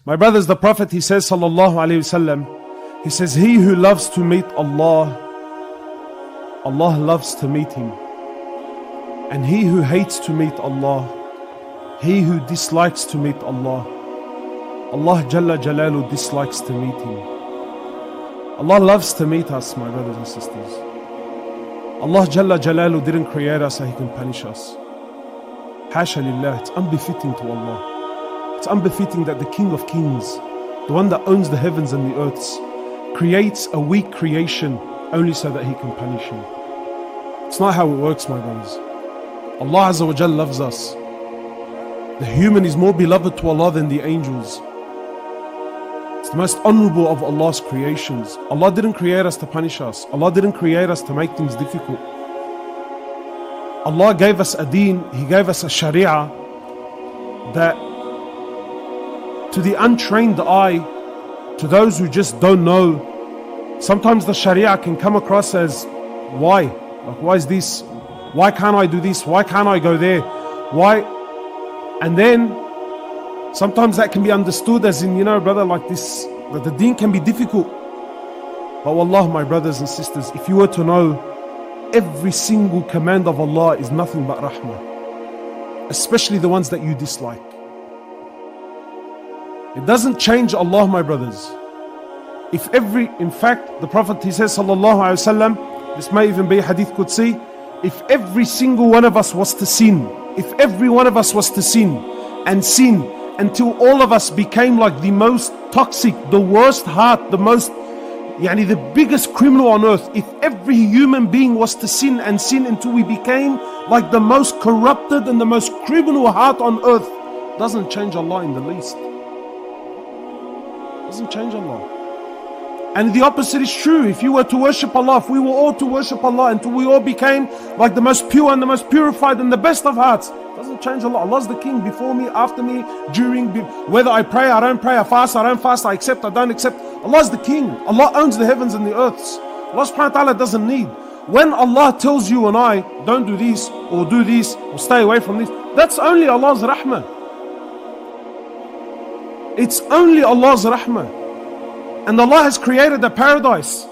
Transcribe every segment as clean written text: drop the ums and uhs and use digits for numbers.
My brothers, the Prophet, he says, sallallahu alayhi wasallam, he says, he who loves to meet Allah, Allah loves to meet him. And he who hates to meet Allah, he who dislikes to meet Allah, Allah Jalla Jalalu dislikes to meet him. Allah loves to meet us, my brothers and sisters. Allah Jalla Jalalu didn't create us so He can punish us. Hasha lillah, it's unbefitting to Allah. It's unbefitting that the King of Kings, the one that owns the heavens and the earths, creates a weak creation only so that He can punish him. It's not how it works, my brothers. Allah Azza wa Jal loves us. The human is more beloved to Allah than the angels. It's the most honorable of Allah's creations. Allah didn't create us to punish us. Allah didn't create us to make things difficult. Allah gave us a deen, He gave us a sharia that to the untrained eye, to those who just don't know, sometimes the sharia can come across as why? Like, why is this? Why can't I do this? Why can't I go there? Why? And then sometimes that can be understood as in, brother, like this, that the deen can be difficult. But wallah, my brothers and sisters, if you were to know, every single command of Allah is nothing but rahmah, especially the ones that you dislike. It doesn't change Allah, my brothers. In fact, the Prophet, he says, sallallahu alaihi wasallam, this may even be hadith Qudsi, if every single one of us was to sin, if every one of us was to sin and sin until all of us became like the most toxic, the worst heart, the biggest criminal on earth, if every human being was to sin and sin until we became like the most corrupted and the most criminal heart on earth, doesn't change Allah in the least. Doesn't change Allah. And the opposite is true. If you were to worship Allah, if we were all to worship Allah until we all became like the most pure and the most purified and the best of hearts, doesn't change Allah. Allah's the King before me, after me, during, whether I pray, I don't pray, I fast, I don't fast, I accept, I don't accept. Allah's the King. Allah owns the heavens and the earths. Allah subhanahu wa ta'ala doesn't need. When Allah tells you and I, don't do this, or do this, or stay away from this, that's only Allah's rahmah. It's only Allah's rahmah. And Allah has created a paradise,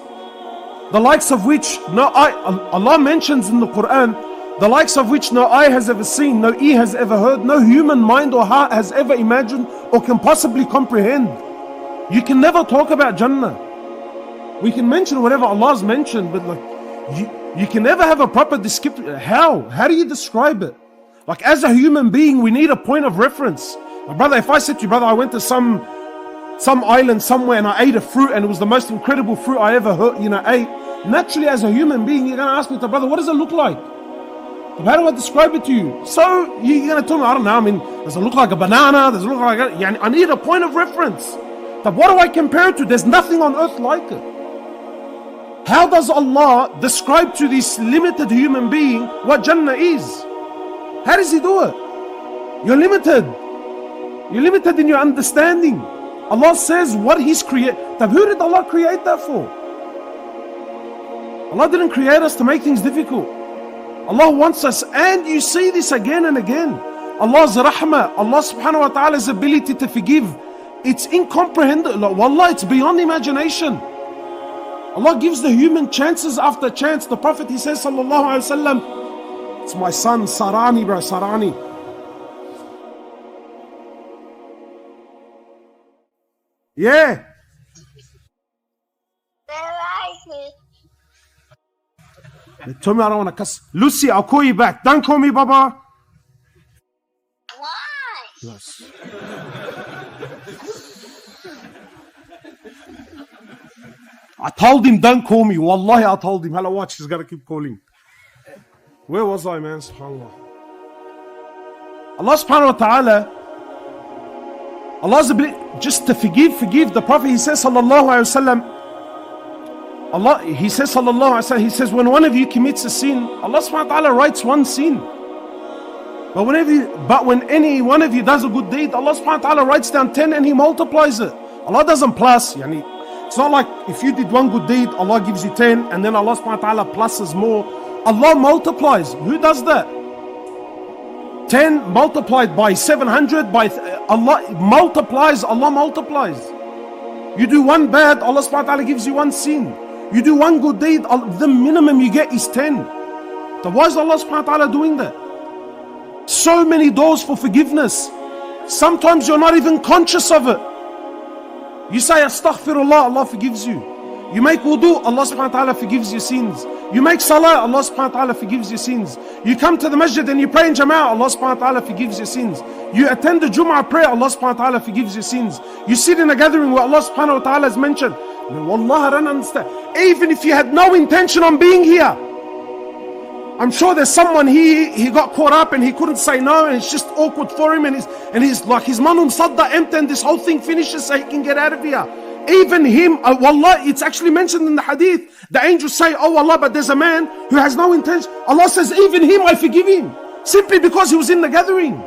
the likes of which no eye, Allah mentions in the Quran, the likes of which no eye has ever seen, no ear has ever heard, no human mind or heart has ever imagined or can possibly comprehend. You can never talk about Jannah. We can mention whatever Allah's mentioned, but you can never have a proper description. How do you describe it? Like, as a human being, we need a point of reference. My brother, if I said to you, brother, I went to some island somewhere and I ate a fruit and it was the most incredible fruit I ever ate. Naturally, as a human being, you're going to ask me, brother, what does it look like? How do I describe it to you? So you're going to tell me, I don't know, does it look like a banana? Does it look like I need a point of reference. But what do I compare it to? There's nothing on earth like it. How does Allah describe to this limited human being what Jannah is? How does He do it? You're limited. You're limited in your understanding. Allah says what He's created. Who did Allah create that for? Allah didn't create us to make things difficult. Allah wants us, and you see this again and again. Allah's rahmah, Allah subhanahu wa ta'ala's ability to forgive, it's incomprehensible. Wallah, it's beyond imagination. Allah gives the human chances after chance. The Prophet, he says, sallallahu alayhi wa sallam, it's my son, Sarani, bro, Sarani. Yeah. They told me I don't want to cuss. Lucy, I'll call you back. Don't call me Baba. Why? Yes. I told him, don't call me. Wallahi, I told him. Hello, watch. He's got to keep calling. Where was I, man? SubhanAllah. Allah subhanahu wa ta'ala, Allah's ability just to forgive. The Prophet, he says, sallallahu alayhi wa sallam, He says, sallallahu alayhi wa sallam, He says, when one of you commits a sin, Allah subhanahu wa ta'ala writes one sin. But when any one of you does a good deed, Allah subhanahu wa ta'ala writes down 10 and He multiplies it. Allah doesn't plus. It's not like if you did one good deed, Allah gives you 10 and then Allah subhanahu wa ta'ala pluses more. Allah multiplies. Who does that? 10 multiplied by 700 by Allah multiplies, Allah multiplies. You do one bad, Allah subhanahu wa ta'ala gives you one sin. You do one good deed, the minimum you get is 10. So why is Allah subhanahu wa ta'ala doing that? So many doors for forgiveness. Sometimes you're not even conscious of it. You say astaghfirullah, Allah forgives you. You make wudu, Allah subhanahu wa ta'ala forgives your sins. You make salah, Allah subhanahu wa ta'ala forgives your sins. You come to the masjid and you pray in jama'ah, Allah subhanahu wa ta'ala forgives your sins. You attend the Jum'ah prayer, Allah subhanahu wa ta'ala forgives your sins. You sit in a gathering where Allah subhanahu wa ta'ala has mentioned. Wallah, I don't understand. Even if you had no intention on being here, I'm sure there's someone he got caught up and he couldn't say no, and it's just awkward for him, and he's like his manum sadda empty, and this whole thing finishes so he can get out of here. Even him, wallah, it's actually mentioned in the hadith. The angels say, oh Allah, but there's a man who has no intention. Allah says, even him I forgive him, simply because he was in the gathering.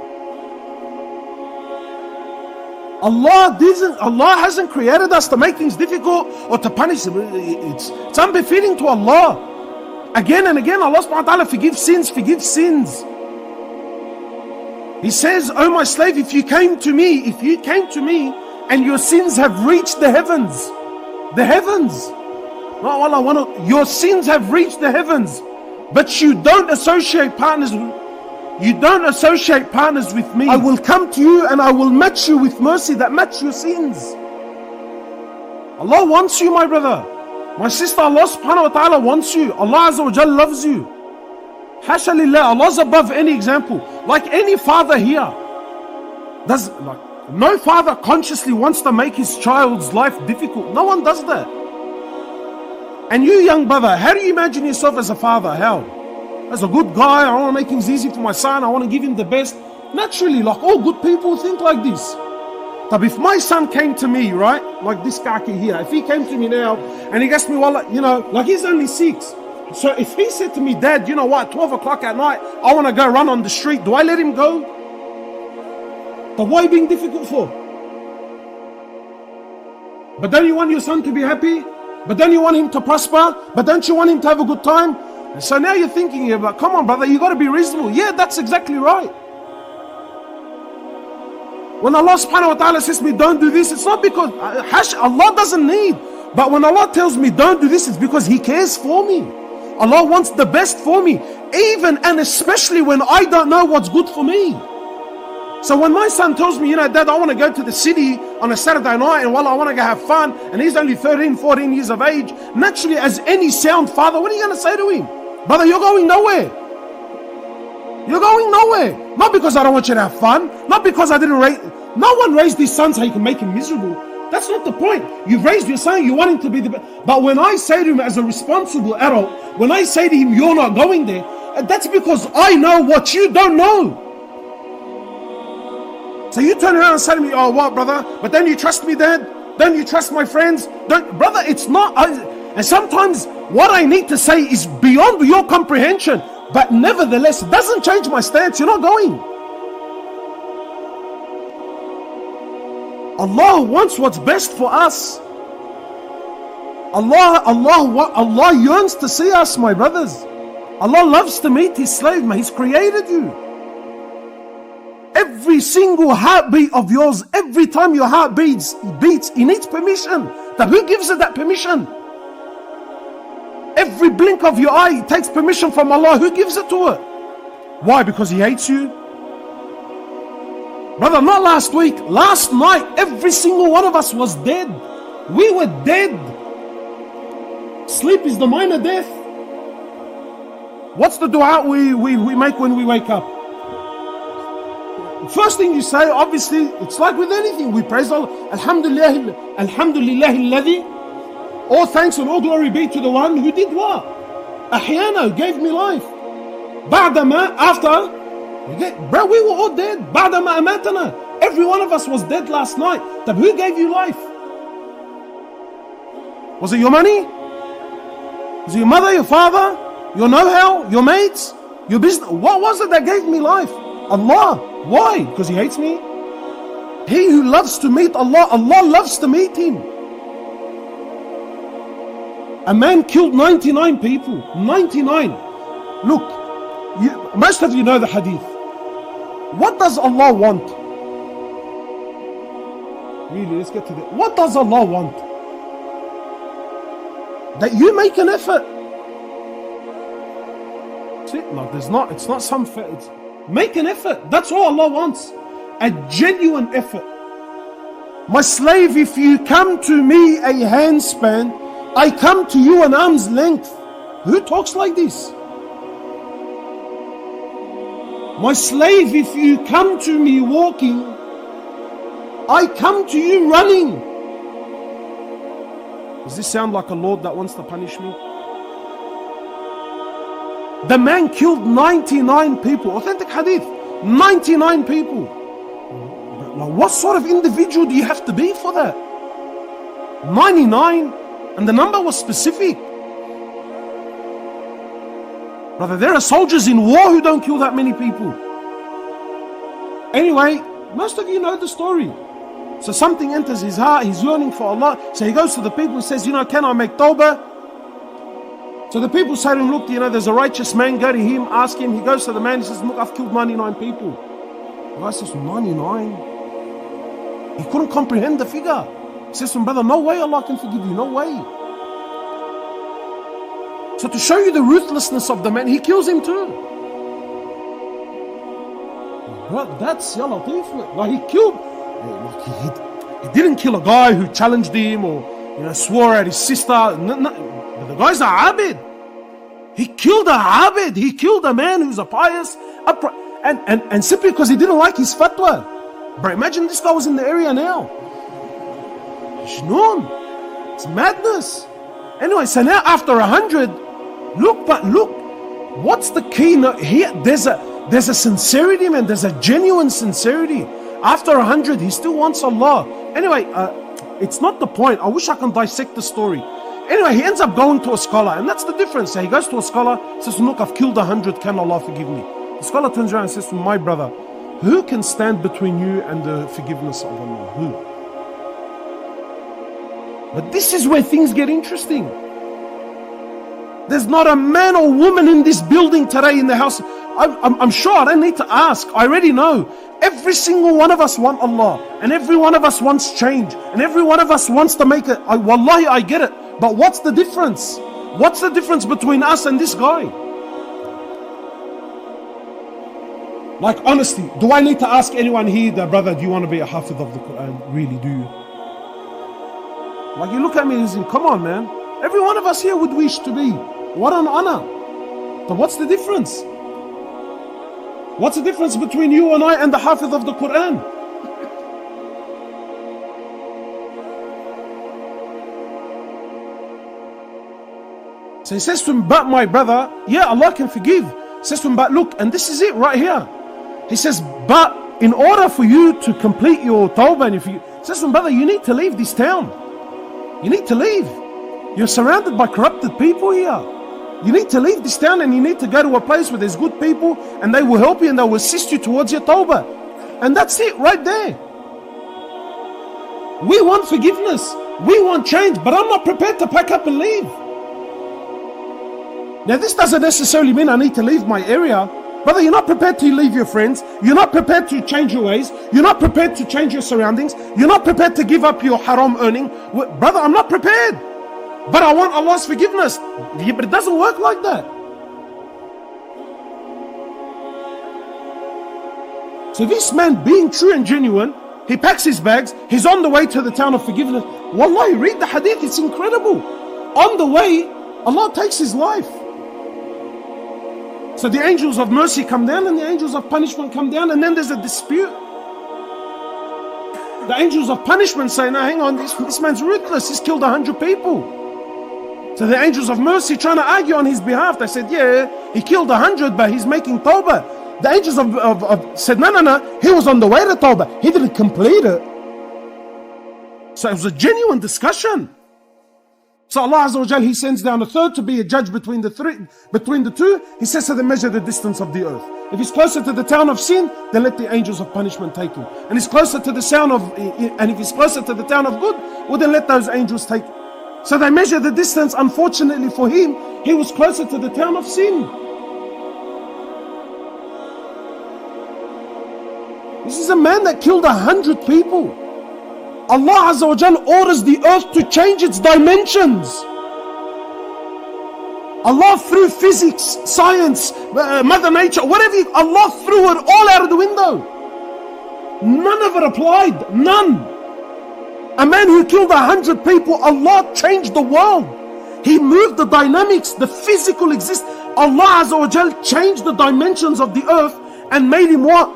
Allah hasn't created us to make things difficult or to punish. It's unbefitting to Allah. Again and again, Allah subhanahu wa ta'ala forgives sins. He says, oh my slave, if you came to me and your sins have reached the heavens, your sins have reached the heavens, but you don't associate partners with me, I will come to you and I will match you with mercy that match your sins. Allah wants you, my brother. My sister, Allah subhanahu wa ta'ala wants you. Allah Azza wa Jal loves you. Hasha lillah, Allah's above any example. Like any father here, no father consciously wants to make his child's life difficult. No one does that. And you, young brother, how do you imagine yourself as a father? How? As a good guy, I want to make things easy for my son, I want to give him the best. Naturally, like all good people think like this. But if my son came to me, right, like this kaki here, if he came to me now and he asked me, well, like he's only 6. So if he said to me, Dad, you know what, 12 o'clock at night, I want to go run on the street, do I let him go? But why are you being difficult for? But don't you want your son to be happy? But don't you want him to prosper? But don't you want him to have a good time? And so now you're thinking, yeah, but come on, brother, you got to be reasonable. Yeah, that's exactly right. When Allah subhanahu wa ta'ala says to me, don't do this, it's not because Allah doesn't need. But when Allah tells me don't do this, it's because He cares for me. Allah wants the best for me, even and especially when I don't know what's good for me. So when my son tells me, Dad, I want to go to the city on a Saturday night and I want to go have fun, and he's only 13, 14 years of age, naturally as any sound father, what are you going to say to him? Brother, you're going nowhere. You're going nowhere. Not because I don't want you to have fun, not because I didn't raise. No one raised his son so he can make him miserable. That's not the point. You've raised your son, you want him to be the best. But when I say to him as a responsible adult, when I say to him, you're not going there, that's because I know what you don't know. So you turn around and say to me, oh, what, brother? But then you trust me, Dad? Don't you trust my friends? Brother, it's not. And sometimes what I need to say is beyond your comprehension. But nevertheless, it doesn't change my stance. You're not going. Allah wants what's best for us. Allah yearns to see us, my brothers. Allah loves to meet His slave, man. He's created you. Every single heartbeat of yours, every time your heart beats, it needs permission. But who gives it that permission? Every blink of your eye, it takes permission from Allah. Who gives it to it? Why? Because He hates you? Brother, not last week, last night, every single one of us was dead. We were dead. Sleep is the minor death. What's the dua we make when we wake up? First thing you say, obviously, it's like with anything. We praise Allah. Alhamdulillah, alladhi. All thanks and all glory be to the one who did what? Ahyana, gave me life. Ba'dama, after. Bro, we were all dead. Ba'dama amatana. Every one of us was dead last night. But who gave you life? Was it your money? Was it your mother, your father, your know-how, your mates, your business? What was it that gave me life? Allah. Why? Because He hates me? He who loves to meet Allah, Allah loves to meet him. A man killed 99 people. 99. Look, most of you know the hadith. What does Allah want? Really, let's get to that. What does Allah want? That you make an effort. See, no, it's not some it's make an effort. That's all Allah wants. A genuine effort. My slave, if you come to me a handspan, I come to you an arm's length. Who talks like this? My slave, if you come to me walking, I come to you running. Does this sound like a Lord that wants to punish me? The man killed 99 people. Authentic hadith. 99 people. Now, what sort of individual do you have to be for that? 99, and the number was specific. Brother, there are soldiers in war who don't kill that many people. Anyway, most of you know the story. So something enters his heart, he's yearning for Allah. So he goes to the people and says, can I make tawbah? So the people say to him, look, there's a righteous man, go to him, ask him. He goes to the man, he says, look, I've killed 99 people. The guy says, 99? He couldn't comprehend the figure. He says to him, brother, no way Allah can forgive you, no way. So to show you the ruthlessness of the man, he kills him too. Bro, that's Ya Latif. Like he killed, he didn't kill a guy who challenged him or swore at his sister. No, the guy's a abid. He killed a abid. He killed a man who's a pious, upright, and simply because he didn't like his fatwa. Bro, imagine this guy was in the area now. Shnoon. It's madness. Anyway, so now after 100, look, what's the key? Here, there's a sincerity, man. There's a genuine sincerity. After 100, he still wants Allah. Anyway, it's not the point. I wish I can dissect the story. Anyway, he ends up going to a scholar, and that's the difference. So he goes to a scholar, says, look, I've killed 100, can Allah forgive me? The scholar turns around and says to my brother, who can stand between you and the forgiveness of Allah? Who? But this is where things get interesting. There's not a man or woman in this building today in the house. I'm sure I don't need to ask. I already know. Every single one of us want Allah. And every one of us wants change. And every one of us wants to make it. Wallahi, I get it. But what's the difference? What's the difference between us and this guy? Like honestly, do I need to ask anyone here that, brother, do you want to be a hafiz of the Quran? Really, do you? Like you look at me and say, come on, man. Every one of us here would wish to be. What an honor. But what's the difference? What's the difference between you and I and the hafiz of the Quran? So he says to him, but my brother, yeah, Allah can forgive. He says to him, but look, and this is it right here. He says, but in order for you to complete your tawbah, and he says to him, brother, you need to leave this town. You need to leave. You're surrounded by corrupted people here. You need to leave this town and you need to go to a place where there's good people and they will help you and they will assist you towards your tawbah. And that's it right there. We want forgiveness. We want change, but I'm not prepared to pack up and leave. Now this doesn't necessarily mean I need to leave my area. Brother, you're not prepared to leave your friends. You're not prepared to change your ways. You're not prepared to change your surroundings. You're not prepared to give up your haram earning. Brother, I'm not prepared. But I want Allah's forgiveness. Yeah, but it doesn't work like that. So this man, being true and genuine, he packs his bags. He's on the way to the town of forgiveness. Wallahi, read the hadith. It's incredible. On the way, Allah takes his life. So the angels of mercy come down and the angels of punishment come down, and then there's a dispute. The angels of punishment say, no, hang on, this man's ruthless. He's killed 100 people. So the angels of mercy trying to argue on his behalf. They said, yeah, he killed 100, but he's making tawbah. The angels of said, no, he was on the way to tawbah. He didn't complete it. So it was a genuine discussion. So Allah Azza wa Jal, He sends down a third to be a judge between the two. He says to them, measure the distance of the earth. If he's closer to the town of sin, then let the angels of punishment take him. And he's closer to the sound of, and if he's closer to the town of good, well then let those angels take him. So they measure the distance. Unfortunately for him, he was closer to the town of sin. is a man that killed 100 people. Allah Azza wa Jal orders the earth to change its dimensions. Allah threw physics, science, mother nature, whatever, Allah threw it all out of the window. None of it applied, none. A man who killed 100 people, Allah changed the world. He moved the dynamics, the physical exist. Allah Azza wa Jal changed the dimensions of the earth and made him what?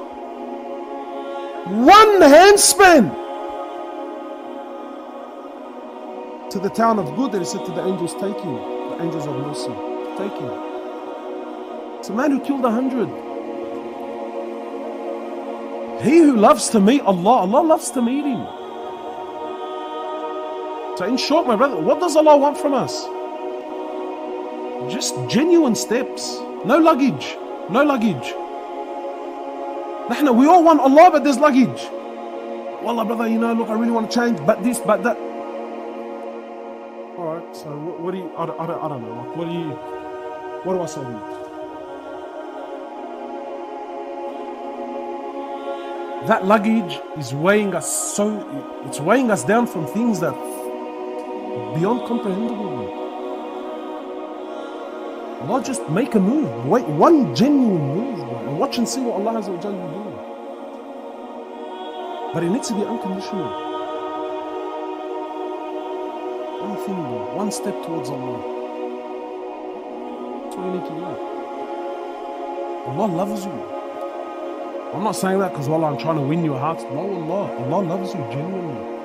One handspan. To the town of good, that he said to the angels, take him. The angels of mercy, take him. It's a man who killed 100. He who loves to meet Allah, Allah loves to meet him. So in short, my brother, what does Allah want from us? Just genuine steps. No luggage. No luggage. We all want Allah, but there's luggage. Wallah, brother, look, I really want to change, but this, but that. Alright, so what do you, I don't know. What do I say to you? That luggage is weighing us it's weighing us down from things that beyond comprehensible. Allah, just make a move. Wait, one genuine move, and watch and see what Allah Azza wa Jalla will do. But it needs to be unconditional. One thing, one step towards Allah. That's all you need to do. Allah loves you. I'm not saying that because, wallah, I'm trying to win your heart. No, Allah loves you genuinely.